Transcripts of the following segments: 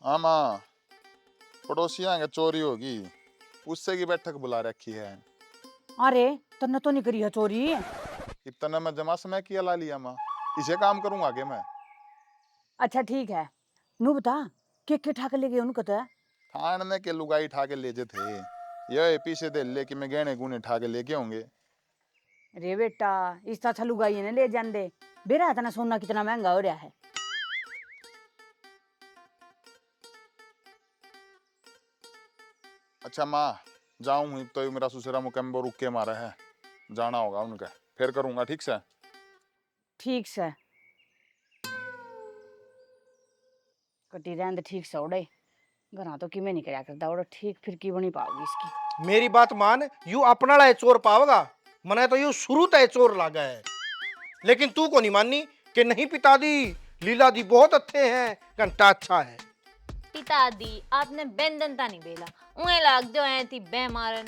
आमा पड़ोसियां के चोरी होगी, उससे की बैठक बुला रखी है। अरे तन्ने तो नहीं करी है चोरी। इतना मैं जमा समय किया ला लिया माँ, इसे काम करूंगा आगे मैं। अच्छा ठीक है, नू बता के ठा के ले गए उनको तो। थान ने के लुगाई ठा के ले जे थे, ये पीछे दे ले कि मैं गहने गुने ठा के लेके होंगे। रे बेटा इस तरह लुगाई ने ले जाते बेरा इतना सोना कितना महंगा हो रहा है। अच्छा माँ जाऊं तो मेरा ससुरा मुकम्बो रुक के मारा है, जाना होगा उनका, फिर करूंगा ठीक से। ठीक से कटी रहने ठीक से उड़े घर तो किमें नहीं कराया करता उड़ो ठीक फिर की बनी पाओगी इसकी। मेरी बात मान, यू अपना ला चोर पावगा, मने तो यू शुरू तय चोर लागा है। लेकिन तू को नहीं माननी कि नहीं पिताजी, लीला दी बहुत अच्छे हैं, घंटा अच्छा है। पिताजी आपने बेंदनता नहीं बेला, उन्हें लाग जो है थी बेमारन।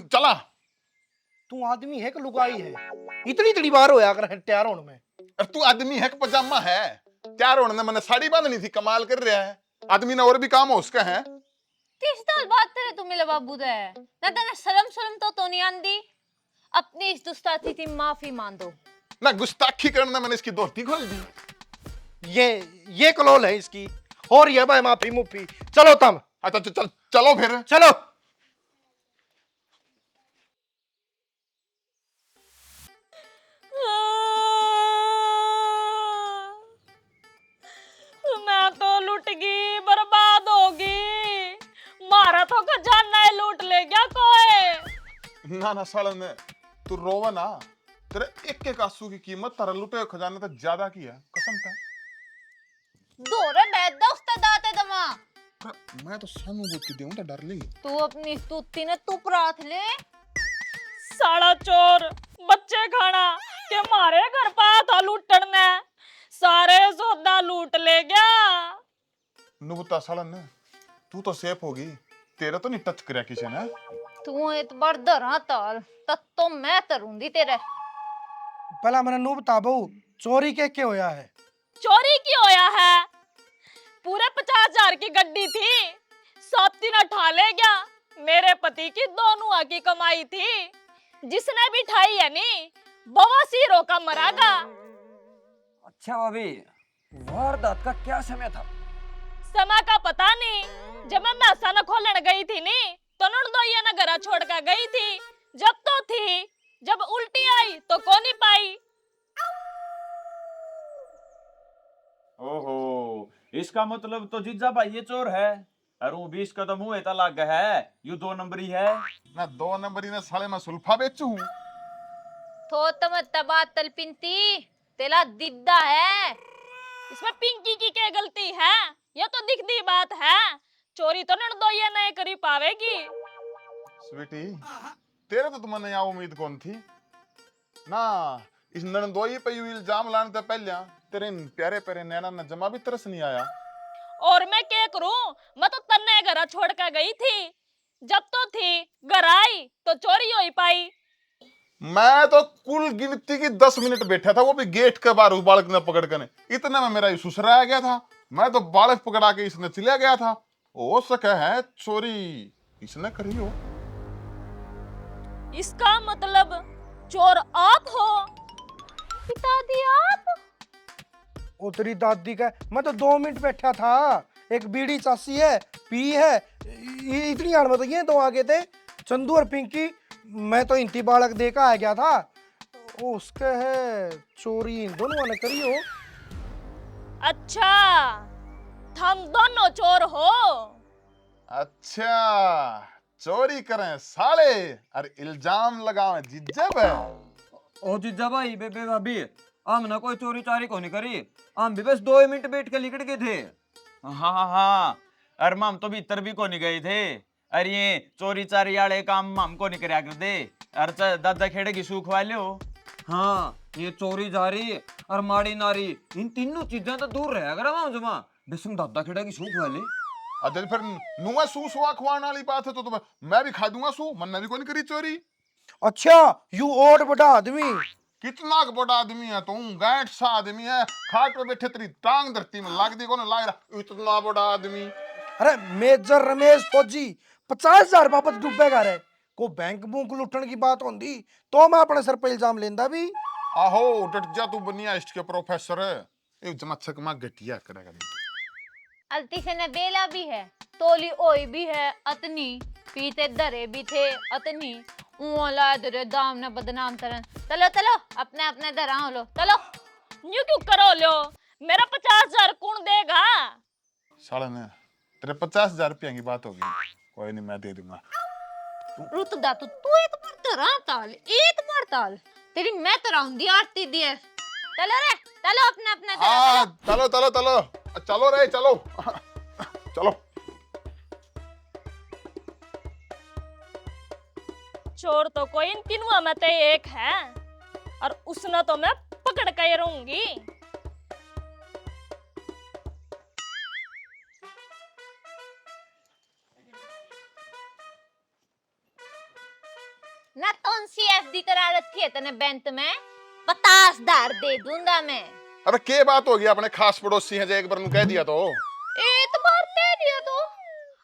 चला तू आदमी है कि लुगाई है? इतनी इतनी बार होया कर है तैयार होने में। अरे तू आदमी है कि पजामा है? तैयार होने मैंने साड़ी बांधनी थी, कमाल कर रहा है। आदमी ने और भी काम हो उसका है। किस तरह बात करे तू मेरे बाबू दे ना, तने शर्म शर्म तो नहीं आंदी। अपनी इस दुस्ताथी थी माफी मान दो ना, गुस्ताखी करने मैंने इसकी धोती खोल दी। ये कलोल है इसकी, और ये भाई माफी मुफी। चलो तम। अच्छा चल चलो फिर चलो। मैं तो लुट गई, बर्बाद होगी। मारा तो खजाना ही लूट ले गया कोई। ना सालन तू रोवा ना, तेरे एक एक आंसू की कीमत तारा लुटे हुए खजाने से ज्यादा की है, कसम था। दोरे बैठ दो उसते दाते दमा। मैं तो सहानुभूति दूं तो डार्लिंग। तू अपनी स्तुति ने तू प्रार्थ ले। साड़ा चोर बच्चे खाना के मारे घर पा था लूटन ने, सारे सौदा लूट ले गया। नुबता सालन तू तो सेफ होगी, तेरे तो नहीं टच करया किसी ने। तू एक बार डरा ताल तब तो मैं तरूंगी तेरे। पहला मैंने नू बता बहू, चोरी के होया है? चोरी की होया है? पूरे 50,000 की गड्डी थी, 7 दिन उठा ले गया। मेरे पति की दोनों की कमाई थी, जिसने भी ठाई है नी बवासीरों का मरागा। अच्छा भाभी, वारदात का क्या समय था? समय का पता नहीं, जब मैं मैसा न खोलने गई थी नी तो नड़दोइया न घरा छोड़ कर गई थी। जब तो थी, जब उल्टी आई तो को नहीं पाई। ओहो, इसका मतलब तो जीजा भाई ये चोर है। और वो 20 कदम हुए ता लाग है, यू 2 नंबरी है। ना 2 नंबरी ने साले मैं सुल्फा बेचू हूं। तो तम तबात तलपिंती तेला दिद्दा है, इसमें पिंकी की क्या गलती है? ये तो दिखती बात है, चोरी तो नड़दोइया नहीं करी पावेगी। स्वीटी तेरे तो तुमने यहाँ उम्मीद कौन थी ना। इस नंदोई पे यू इल्जाम लाने से पहले तेरे इन प्यारे प्यारे नैना ने जमा भी तरस नहीं आया। और मैं क्या करूं, मैं तो तन्ने घर छोड़ कर गई थी। जब तो थी घर आई तो चोरी हो ही पाई। मैं तो कुल गिनती की 10 मिनट बैठा था, वो भी गेट के बाहर उस बालक ने पकड़ कर। इतने में मेरा ससुरा आ गया था, मैं तो बालक पकड़ा के इसने चला गया था। हो सके है चोरी इसने करी हो। इसका मतलब चोर आप हो? पिताजी आप? ओ तेरी दादी का, मैं तो 2 मिनट बैठा था। एक बीड़ी चासी है, पी है, इतनी हार में तो ये दो आगे थे, चंदू और पिंकी। मैं तो इंती बालक देखा आ गया था। ओ उसके है चोरी इन दोनों ने करी हो। अच्छा, हम दोनों चोर हो? अच्छा चोरी करें साले और इल्जाम लगावे जीजा पे। ओ जीजा भाई, बेबे भाभी, हमने कोई चोरी चारी को नहीं करी। हम भी बस 2 मिनट बैठ के निकट गए थे। हाँ हाँ हाँ, अरे हम तो भीतर भी को नहीं गए थे। अरे ये चोरी चारी वाले काम हमको नहीं करया करते। अरे दादा खेड़े की सूख वाले हो। हाँ, ये चोरी जारी और माड़ी नारी, इन तीनों चीजें तो दूर रहा करा वहां जमा। बेसम दादा खेड़ा की सूख वाले। अच्छा फिर नुआ सू सुआ खुआने वाली बात है तो मैं भी खा दूंगा सू, मैंने भी कोई नहीं करी चोरी। अच्छा यू और बड़ा आदमी कितना बड़ा आदमी है तुम, गैंट सा आदमी है, खाट पे बैठे तेरी टांग धरती में लाग दी को लाग रहा, इतना बड़ा आदमी। अरे मेजर रमेश फौजी 50,000 वापस डूबेगा रे। को बैंक बुंक लुटन की बात होंदी तो मैं अपने सर पे इल्जाम लेंदा भी। आहो डट जा तू बनिया इसके प्रोफेसर है, ये जमचक मा घटिया करेगा। अलती से ने बेला भी है, तोली ओई भी है अतनी, पीते दरे भी थे अतनी, ऊला दरे दाम ने बदनाम तरन। चलो चलो अपने अपने दरा हो लो, चलो। न्यू क्यों करो लो, मेरा 50,000 कौन देगा? साले ने तेरे 50,000 रुपया की बात होगी, कोई नहीं मैं दे दूंगा। रुत दा तू एक बार दरा ताल, एक बार ताल तेरी मैं तराऊं दी आरती दी है। चलो रे चलो अपने अपने दरा, हाँ चलो। चलो चलो चलो चलो रे चलो चलो। चोर तो कोई इन तीनों में से एक है, और उसने तो मैं पकड़ के रहूंगी। ना कौन सी एफडी करा रखी है तने बैंक में, 50,000 दे दूंगा मैं। अबे के बात होगी, अपने खास पड़ोसी हैं जो एक बार नु कह दिया तो। एक बार दे दिया तो,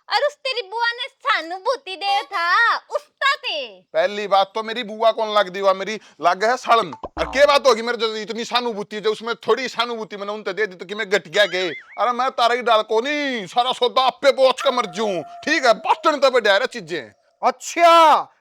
और उस तेरी बुआ ने सहानुभूति दे था उसका ते। पहली बात तो मेरी बुआ कौन लग दी हुआ, मेरी लग है सालन। और के बात होगी मेरे जो इतनी सहानुभूति जो उसमें थोड़ी सहानुभूति मैंने उनसे दे दी तो कि मैं घट गया के। अरे मैं तारा ही डाल को नहीं, सारा सौदा आप पे पहुंच कर मर जाऊं, ठीक है बस्टन तब डायरा चीजें। अच्छा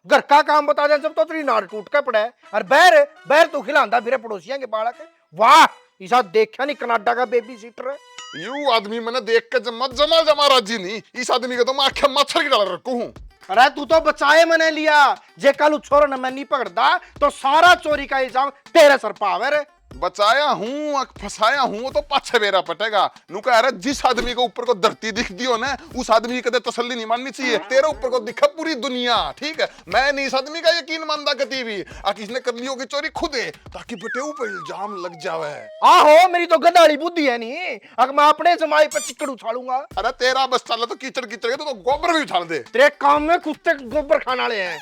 घर का काम बता दे जब तो तेरी नाड़ टूट के पड़ा है। और बैर बैर तू खिलांदा फिर पड़ोसियां के बालक है। वाह इसा देखा नहीं कनाडा का बेबी सीटर है। यू आदमी मैंने देख के जमा राजी नहीं, इस आदमी के तो मैं आखे मच्छर की डाल रखू हूँ। अरे तू तो बचाए मैंने लिया, जे कल छोर ने मैं नहीं पकड़ता तो सारा चोरी का इल्जाम तेरे सर पावे रे। बचाया हूँ फंसाया हूँ, वो तो पाछे बेरा पटेगा। नु कह रहा जिस आदमी को ऊपर को धरती दिख दियो ना उस आदमी की कदे तसल्ली नहीं माननी चाहिए। तेरे ऊपर को दिखा पूरी दुनिया, ठीक है मैं नहीं इस आदमी का यकीन मानता कती भी। आ किसने कर ली होगी चोरी खुद है, ताकि बेटे ऊपर इल्जाम लग जावे। आहो मेरी तो गदाड़ी बुद्धि है नहीं, अगर मैं अपने जमाई पे चिकड़ उछालूंगा। अरे तेरा बस चल तो कीचड़ कीचड़ तो गोबर भी उछाल दे। तेरे काम में कुत्ते गोबर खाने वाले हैं।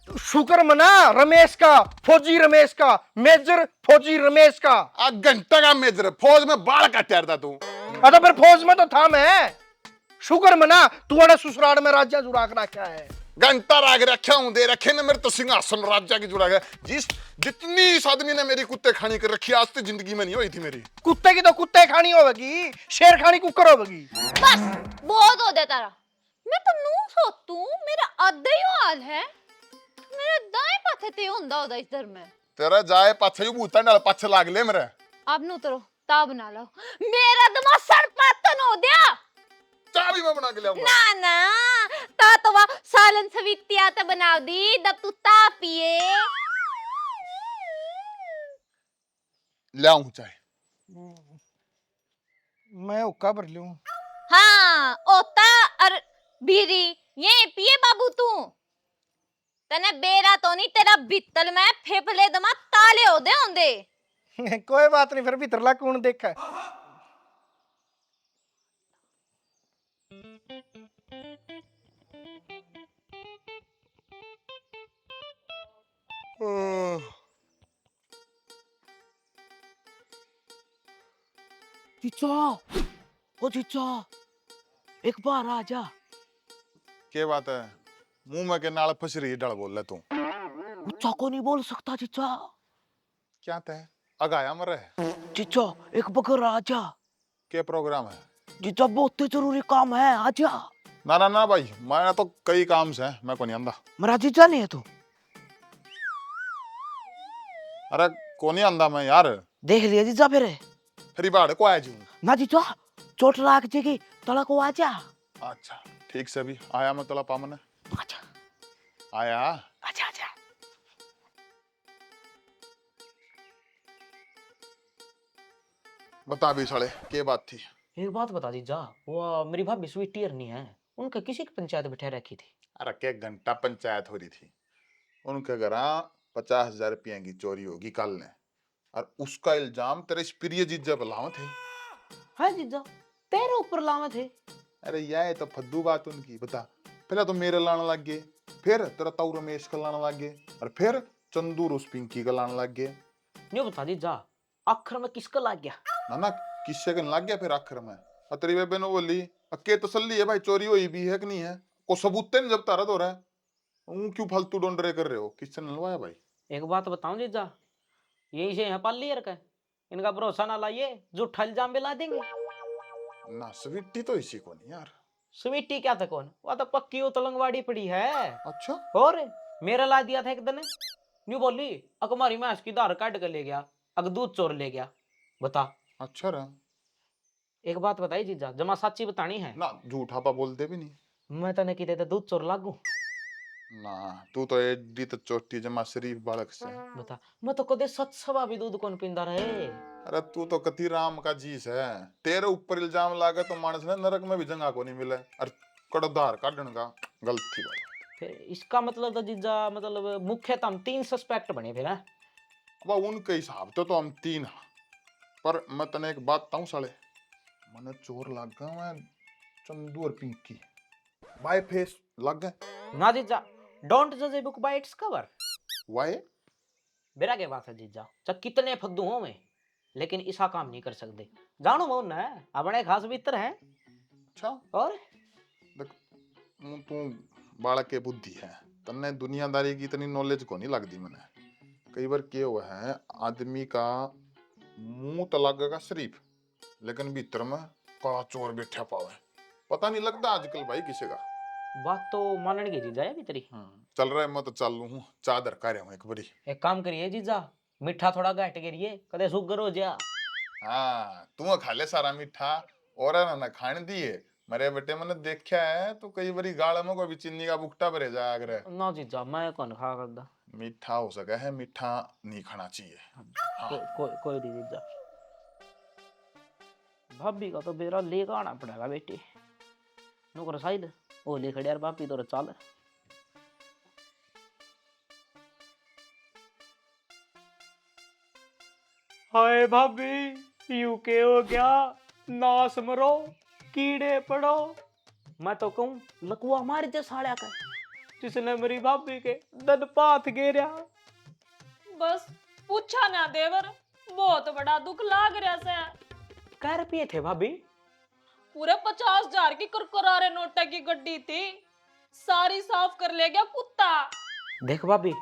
शुक्र मना रमेश का, फौजी रमेश का, मेजर फौजी रमेश का। आ घंटा का मेजर फौज में बाल काट था तू। अरे फिर फौज में तो था मैं। शुक्र मना तू अड़े ससुराल में राज्य जुड़ा के रखा है। घंटा राग रखा हूं, दे रखे ने मेरे तो सिंहासन राज्य की जुड़ा गया। जिस जितनी इस आदमी ने मेरी कुत्ते खानी कर रखी आज तक जिंदगी में नहीं हुई थी मेरी। कुत्ते की तो कुत्ते खानी होगी, शेर खानी कुकर होगी। बस बहुत हो दे तारा, मैं तो नू सोतू मेरा आधा ही हाल है। मेरे दाएं पाथे ते हुंदा होदा इधर में। तेरा जाए पाछे यू बूता डाल पाछे लाग ले मेरे। अब नु उतरो ता बना लो, मेरा दिमाग सर पातन हो दिया। चाबी मैं बना के लाऊंगा। ना ना ता तो वा सालन सवितिया ते बना दी दब तू ता पिए। लाऊं चाय मैं हुक्का भर लूं। हाँ ओता और बीरी ये पिए बाबू तू। तने बेरा तो नहीं तेरा बित्तल में फेफले दमा ताले होदे होंदे। कोई बात नहीं, फिर भीतरला कौन देखा। चीचा, ओ चीचा, एक बार आ जा। क्या बात है, मुंह में के नाल फंस रही डल बोल ले तू। ऊंचा को नहीं बोल सकता चीचा। क्या तय अगाया मरे। चीचा एक बगर आ जा। क्या प्रोग्राम है? चीचा बहुत जरूरी काम है, आ जा। ना ना ना भाई मैं तो कई काम से मैं को नहीं आंदा। मेरा चीचा नहीं है तू। अरे को नहीं आंदा मैं यार। देख लिया चीचा फिर बाड़ को आया जू। ना चीचा चोट लाग जाएगी, तला को आ जा। अच्छा ठीक से भी आया मैं तला पामने। अच्छा आया अच्छा अच्छा। बता भी साले क्या बात थी। एक बात बता दीजा, वो मेरी भाभी स्वीटी नहीं है, उनके किसी की पंचायत बैठे रखी थी। अरे क्या घंटा पंचायत हो रही थी, उनके घर 50,000 रुपया की चोरी होगी कल ने, और उसका इल्जाम तेरे इस प्रिय जीजा पर लावे थे। हाँ जीजा तेरे ऊपर लावे थे। अरे यह तो फद्दू बात उनकी। बता पहले तो मेरे लाने लग गए, फिर तेरा ताऊ रमेश का लाने लग गए, और फिर चंदू उस पिंकी का लाने लग गए। न्यू बता जीजा, आखिर में किसका लग गया? ना ना, किससे कन लग गया फिर आखिर में। और तेरी बेबे ने बोली अक्के तसल्ली है भाई, चोरी हुई भी है कि नहीं है, को सबूत नहीं जब तारा तो रहा है। क्यों फालतू डोंडरे कर रहे हो, किससे नलवाया भाई? एक बात बताऊं जीजा, यही से यहाँ पाल लियर का, इनका भरोसा ना लाइए, झूठा इल्जाम भी ला देंगे। ना स्वीटी तो इसी को नहीं यार। स्वीटी क्या था कौन, वो तो पक्की उतलंगवाड़ी पड़ी है। अच्छा, और मेरा ला दिया था एक दिन, न्यू बोली अकमारी में की धार काट कर ले गया, अग दूध चोर ले गया। बता, अच्छा रहा एक बात बताई जीजा, जमा सच्ची बतानी है। ना, झूठा पा बोलते भी नहीं। मैं तने की देता दूध चोर लागू। ना तू तो एडी तो चोटी जमा शरीफ बालक से। बता, मैं तो कदे सच सवा भी दूध कौन पींदा रहे। अरे तू तो कति राम का जीस है, तेरे ऊपर इल्जाम लागे तो मानस ने नरक में भी जगह को नहीं मिले। अरे कड़दार काटने का गलत थी भाई। फिर इसका मतलब तो जीजा, मतलब मुख्यतः हम 3 सस्पेक्ट बने फिर हैं। अब उनके हिसाब तो हम 3 हाँ, पर मैं तने एक बात बताऊं साले, मने चोर लग गया मैं चंदू और पिंकी बाय फेस लग गए। ना जीजा, डोंट जज a book by its cover. Why? मेरा क्या बात है जीजा, चाहे कितने फद्दू हो मैं, लेकिन ऐसा काम नहीं कर सकते। जानो मोन है अपने खास मित्र हैं। अच्छा और देख, तू बालक के बुद्धि है, तन्ने दुनियादारी की इतनी नॉलेज को नहीं लगती। मैंने कई बार किए हुआ है, आदमी का मुंह तो लगेगा शरीफ, लेकिन भीतर में काला चोर बैठा पावे, पता नहीं लगता आजकल भाई किसी का। बात तो मानने की जीजा है भीतरी। चल रहा है, मैं तो चालू हूँ, चादर का रहा हूँ एक बारी। एक काम करिए जीजा, मीठा थोड़ा घट करिए, कदे शुगर हो जा। हाँ तू खा ले सारा मीठा, और है ना खाने दिए मेरे बेटे, मैंने देखा है तो कई बारी गाल में कोई चीनी का बुकटा भरे जाया करे। ना जीजा, मैं कौन खा करदा। मीठा हो सका है, मीठा नहीं खाना चाहिए। कोई नहीं जीजा। भाभी का तो बेरा लेकर आना पड़ेगा बेटी। नुकर साइड ओ ले खड़े यार, भाभी तो चल। हाय भाभी, यू के हो गया, नास मरो, कीड़े पड़ो। मैं तो कहूं लकुआ मार दे साड़ा का, जिसने मेरी भाभी के दन पाथ गेरा। बस पूछा ना देवर, बहुत बड़ा दुख लाग रहा से। कह रुपये थे भाभी? पूरे 50,000 की कुरकुरारे नोटा की गड्डी थी, सारी साफ कर ले गया कुत्ता। देख भाभी,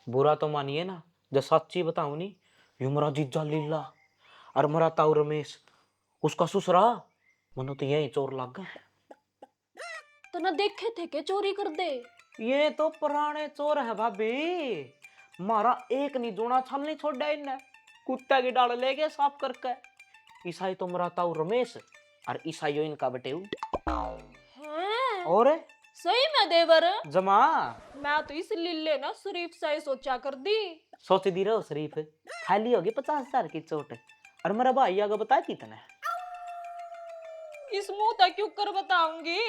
बुरा तो मानिए ना, जो सच्ची बताऊं नी, यू मरा जीजा लीला और मरा ताऊ रमेश, उसका ससुरा, मनो तो यही चोर लग गए। तो ना देखे थे के चोरी कर दे। ये तो पुराने चोर है भाभी, मारा एक नहीं जोड़ा छल नहीं छोड़ा इनने, कुत्ते की डाल ले गए साफ करके। ईसाई तो मरा ताऊ रमेश और ईसाई इनका बटेऊ। हैं? और सही में देवर? जमा मैं तो इस लीले ना शरीफ सा ही सोचा कर दी। सोच दी रहो शरीफ, खाली होगी 50,000 की चोट, और मेरा भाई आगे बताया कितने। इस मुंह तक क्यों कर बताऊंगी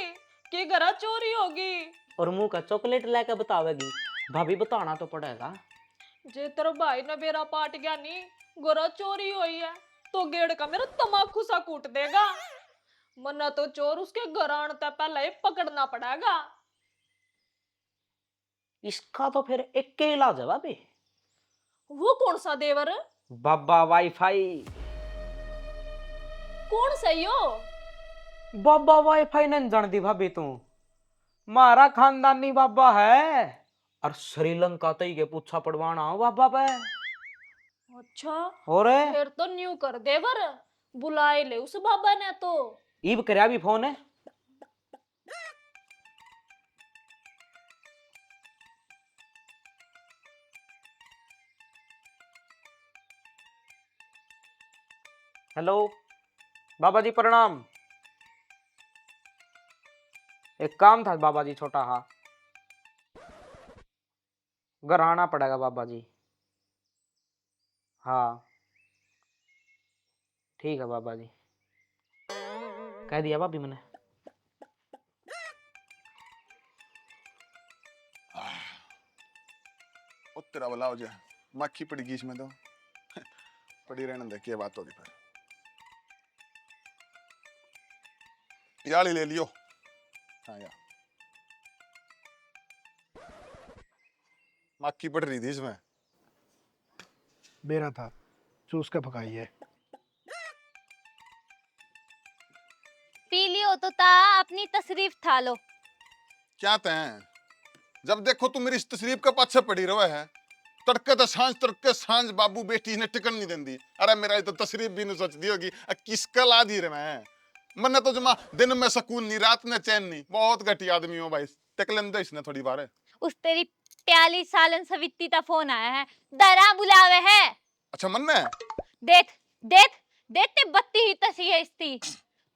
कि घर चोरी होगी। और मुंह का चॉकलेट लेकर बतावेगी, भाभी बताना तो पड़ेगा। जे तेरा भाई ने बेरा पाट गया नी, गोरा चोरी हुई है तो गेड़ का मेरा तमाकू सा कूट देगा, मना तो चोर उसके घर आने तक पहले ही पकड़ना पड़ेगा। इसका तो फिर एक के इलाज है भाभी। वो कौन सा देवर? बाबा वाईफाई। कौन सही हो? बाबा वाईफाई नहीं जानती भाभी तू, मारा खानदानी बाबा है, और श्रीलंका तई के पूछा पड़वाना हो बाबा पे। अच्छा और फिर तो न्यू कर देवर, बुलाए ले उस बाबा ने तो। ईब करया भी फोन है। हेलो बाबा जी प्रणाम। एक काम था बाबा जी छोटा, हाँ घर आना पड़ेगा बाबा जी। हाँ ठीक है बाबा जी, कह दिया भाभी मैंने। ओ तेरा भला हो जाए, मक्खी पड़ी गई इसमें तो पड़ी रहने दे, क्या बात होगी फिर। याली ले लियो। हाँ यार, मक्खी पड़ रही थी इसमें। बेरा था, चूस के पकाई है। पी लियो तो ता अपनी तशरीफ ठा लो। क्या तैं जब देखो तुम मेरी इस तशरीफ के पाछे पड़ी रहे है। तड़के सांझ बाबू बेटी ने टिकन नहीं देंदी। अरे मेरा तो तशरीफ भी नहीं सोच दी होगी किसका ला दी रे मैं। मन्ने तो जमा दिन में सुकून नहीं, रात में चैन नहीं। बहुत घटिया आदमी हो भाई। टिक लेंदे इसने थोड़ी बार। उस तेरी 42 सालन सवित्ती का फोन आया है, दरा बुलावे है। अच्छा मन्ने देख देख देख ते बत्ती ही तसी है इसती।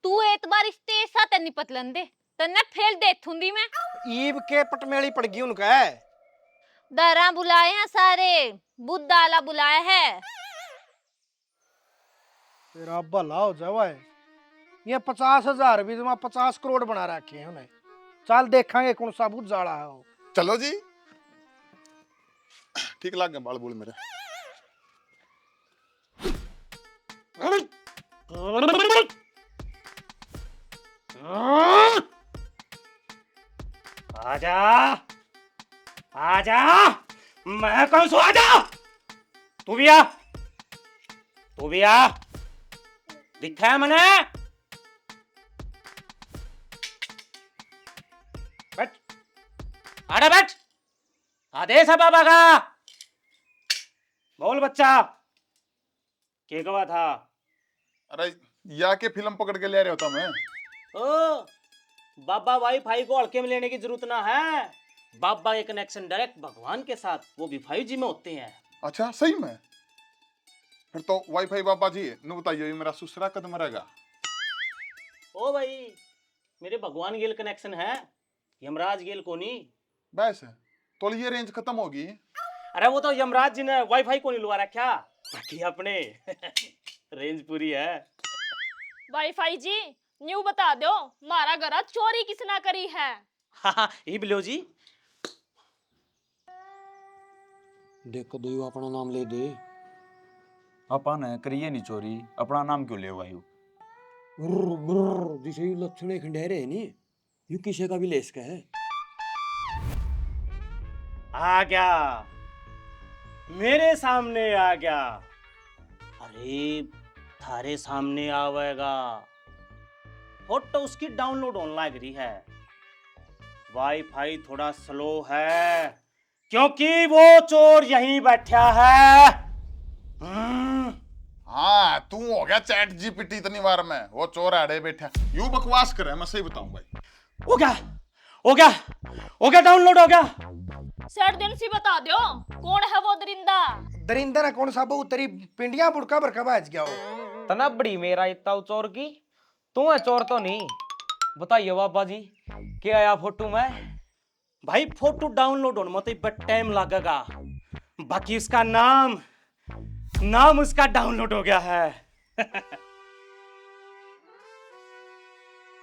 तू एक बार इसते साथ नहीं पतलन दे तन्ने फेल दे थुंदी मैं। ईब के पटमेली पड़ गई उनका। दरा बुलाए हैं सारे, बुद्धाला बुलाया है। तेरा भला हो जावा है। ये 50,000 भी जमा 50 करोड़ बना रखे हैं उन्हें। चल देखांगे कौन सा बुद्ध जाड़ा है वो। चलो जी, ठीक लग गए बाल बूल मेरे। आजा आजा, मैं कौन सो, आजा। तू भी आ, तू भी आ, दिखा है मने। बैठ, आड़ा बैठ। आदेश है बाबा का। बोल बच्चा, के गवा था? अरे या के फिल्म पकड़ के ले रहे होता मैं। ओ, बाबा वाईफाई को हल्के में लेने की जरूरत ना है। बाबा के कनेक्शन डायरेक्ट भगवान के साथ, वो भी 5G में होते हैं। अच्छा सही में? फिर तो वाईफाई बाबा जी न बताइए मेरा सुसरा कद मरेगा। ओ भाई, मेरे भगवान गेल कनेक्शन है, यमराज गेल को नहीं। बस तो ये रेंज खत्म होगी। अरे वो तो यमराज जी ने वाईफाई को नहीं लगा रखा, बाकी अपने रेंज पूरी है। वाईफाई जी न्यू बता दो, मारा घर चोरी किसना करी है? हाँ, ये बिलो जी। देखो दो अपना नाम ले दे। अपन करिए नहीं चोरी, अपना नाम क्यों ले वायु? जिसे लक्षण खंडेरे नी, यू किसे का भी ले इसका है। आ गया, मेरे सामने आ गया। अरे थारे सामने आवेगा। फोटो उसकी डाउनलोड होने लग रही है। वाईफाई थोड़ा स्लो है क्योंकि वो चोर यहीं बैठा है। हाँ तू हो गया चैट जीपीटी इतनी बार में। वो चोर आड़े बैठा यूं बकवास करे, मैं सही बताऊं भाई। हो गया हो गया हो गया, डाउनलोड हो गया। सेठ दिन सी बता दो, कौन है वो दरिंदा? दरिंदर है कौन सा बहु तेरी पिंडिया बुड़का भरका बाज गया हो। तना बड़ी मेरा इतना चोर की, तू है चोर तो नहीं। बताइए बाबा जी, क्या आया फोटो में? भाई फोटो डाउनलोड होने में तो बड़ा टाइम लगेगा, बाकी उसका नाम उसका डाउनलोड हो गया है।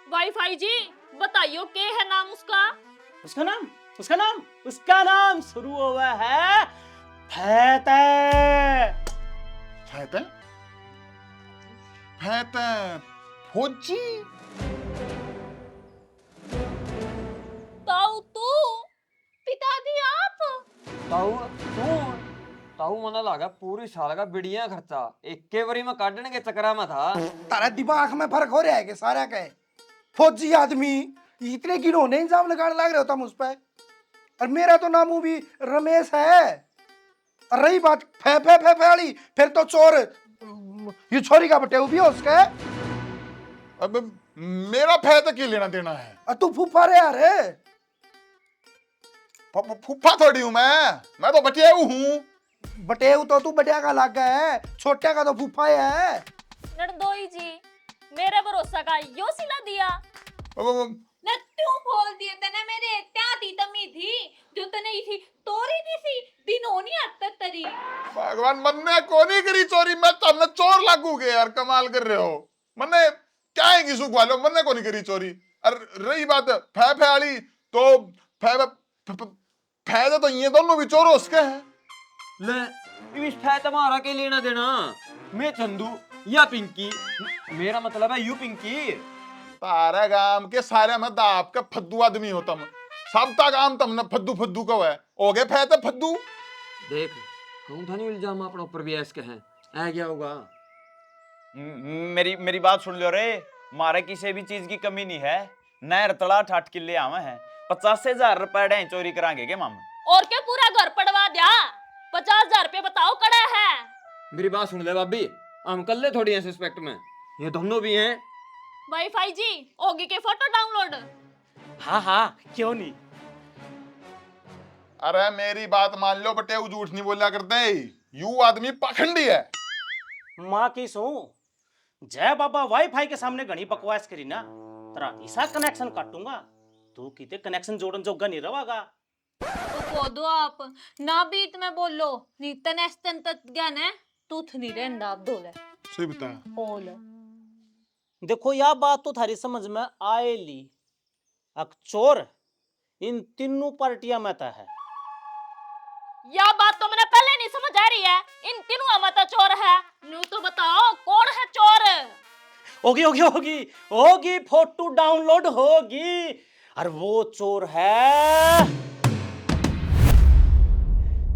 वाईफाई जी बताइयो के है नाम उसका? उसका नाम शुरू हुआ है फैते। फैते फैते फौजी। ताऊ तू, पिताजी आप? ताऊ मना लगा पूरी साल का बिड़िया खर्चा एक के बारी में काटने के चक्कर में था। तारा दिमाग में फर्क हो रहा है कि सारा का फौजी आदमी इतने घिनौने इंजाम लगाने लग रहे हो तुम उस पर। और मेरा तो नाम भी रमेश है। और रही बात फे फे फे फे वाली, फिर तो चोर ये छोरी का बटे भी हो उसके। अब मेरा फैते की लेना देना है? और तू फूफा रे यार। फूफा थोड़ी हूं मैं तो बटिया हूं। बटेऊ तो तू बटिया का लाग है, छोटे का तो फूफा है। नरदोई जी मेरे भरोसा का यो सिला दिया। न तू बोल दिए तने मेरे त्याती तमी थी जो तने थी तोरी दी सी दिनोनी अत्तर तरी। भगवान मन्ने को नहीं करी चोरी, मैं तो हमने चोर लागू गए यार। कमाल कर रहे हो। मन्ने क्या है कि सुख वालों, मन्ने को नहीं करी चोरी। और रही बात फै वाली तो फैदे तो ये दोनों भी चोर उसके हैं। ले इस फै तुम्हारा के लेना देना? मैं चंदू या पिंकी, मेरा मतलब है यू पिंकी। तारे गांव के सारे में दाप का फद्दू आदमी हो तुम। सब ता गांव तुमने फद्दू फद्दू को है हो गए फैते फद्दू। देख कौन था नहीं इल्जाम अपना ऊपर भी ऐस के हैं ऐ क्या होगा। मेरी मेरी बात सुन लो रे, मारे किसी भी चीज की कमी नहीं है। नहर तला 8 किले आवे हैं, 50,000 रुपए डे चोरी करांगे के मामा। और क्या पूरा घर पड़वा दिया? 50,000 रुपये बताओ कड़ा है। मेरी बात सुन ले भाभी, हम कर ले थोड़ी सस्पेक्ट में, ये दोनों भी हैं। वाईफाई जी होगी के फोटो डाउनलोड। हाँ हाँ क्यों नहीं। अरे मेरी बात मान लो बटे, वो झूठ नहीं बोला करते, यू आदमी पाखंडी है। माँ की सू जय बाबा वाईफाई के सामने घनी बकवास करी ना, तरा ऐसा कनेक्शन काटूंगा तू किते कनेक्शन जोड़न जोगा नहीं रवागा। तो को दो आप ना बीत में बोलो नीतन एस्तन तत ज्ञान है तू थनी रहंदा आप दोले सही बता। ओल देखो यह बात तो थारी समझ में आए ली, अक चोर इन तीनों पार्टियां में ता है। यह बात तो मैंने पहले नहीं समझ आ रही है, इन तीनों में तो चोर है। न्यू तो बताओ कौन है चोर? होगी होगी होगी होगी, फोटो डाउनलोड होगी, और वो चोर है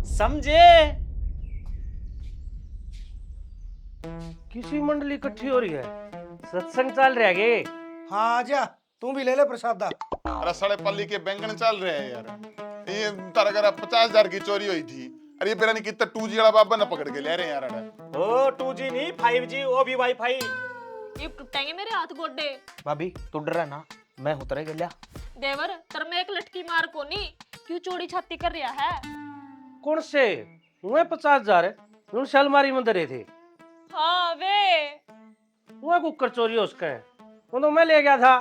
समझे। किसी मंडली इकट्ठी हो रही है, सत्संग चल रहा है। हाँ आजा, तू भी ले ले प्रसादा। अरे साढ़े पल्ली के बैंगन चल रहे हैं यार, ये तारा घर 50,000 की चोरी हुई थी। अरे ये बेरा नहीं कितना 2G वाला बाबा ना पकड़ के ले रहे हैं यार। अरे ओ 2G नहीं 5G, वो भी वाईफाई। ये टूटेंगे मेरे हाथ गोडे। भाभी तू डर ना, मैं उतरे गया। देवर तर में एक लटकी मार को नहीं, क्यों चोरी छाती कर रहा है? कौन से वो 50,000 उन अलमारी में धरे थे। हाँ वे वो कुकर चोरी हो उसका है, वो तो मैं ले गया था,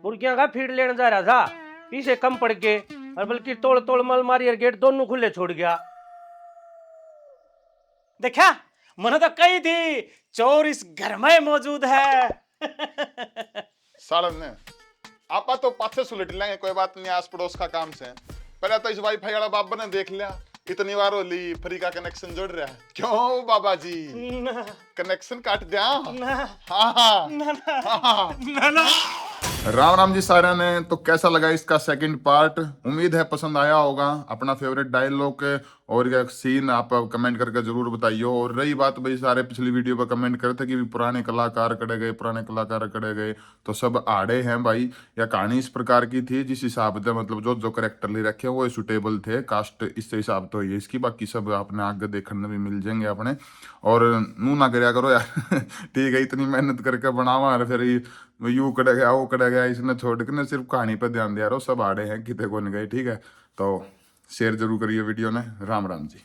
मुर्गियां का फीड लेने जा रहा था, पीछे कम पड़ के, और बल्कि तोड़ तोड़ अलमारी और गेट दोनों खुले छोड़ गया। देखा मैंने तो कही थी चोर इस घर में मौजूद है। सालन ने आपा तो पाछे सुलट लेंगे, कोई बात नहीं, आस पड़ोस का काम से। पहले तो इस वाईफाई वाला बाबा ने देख लिया, इतनी बार होली फ्री का कनेक्शन जोड़ रहा है। क्यों बाबा जी कनेक्शन काट दिया? हाँ हाँ। राम राम जी सारे ने। तो कैसा लगा इसका सेकंड पार्ट? उम्मीद है पसंद आया होगा। अपना फेवरेट डायलॉग और या सीन आप कमेंट करके जरूर बताइए। और रही बात भाई, सारे पिछली वीडियो पर कमेंट करे थे कि पुराने कलाकार कड़े गए, पुराने कलाकार कड़े गए, तो सब आड़े हैं भाई। या कहानी इस प्रकार की थी जिस हिसाब से मतलब जो जो करेक्टर ले रखे वो सुटेबल थे, कास्ट इस हिसाब तो है इसकी। बाकी सब आपने आगे देखने में मिल जाएंगे अपने। और नू ना करया करो यार ठीक है, इतनी मेहनत करके बनावा और फिर यू कड़े गया वो कड़े गया, इसने छोड़ के ना सिर्फ कहानी पे ध्यान दिया रहो। सब आड़े हैं, कितने को नहीं गए, ठीक है। तो शेयर जरूर करिए वीडियो ने। राम राम जी।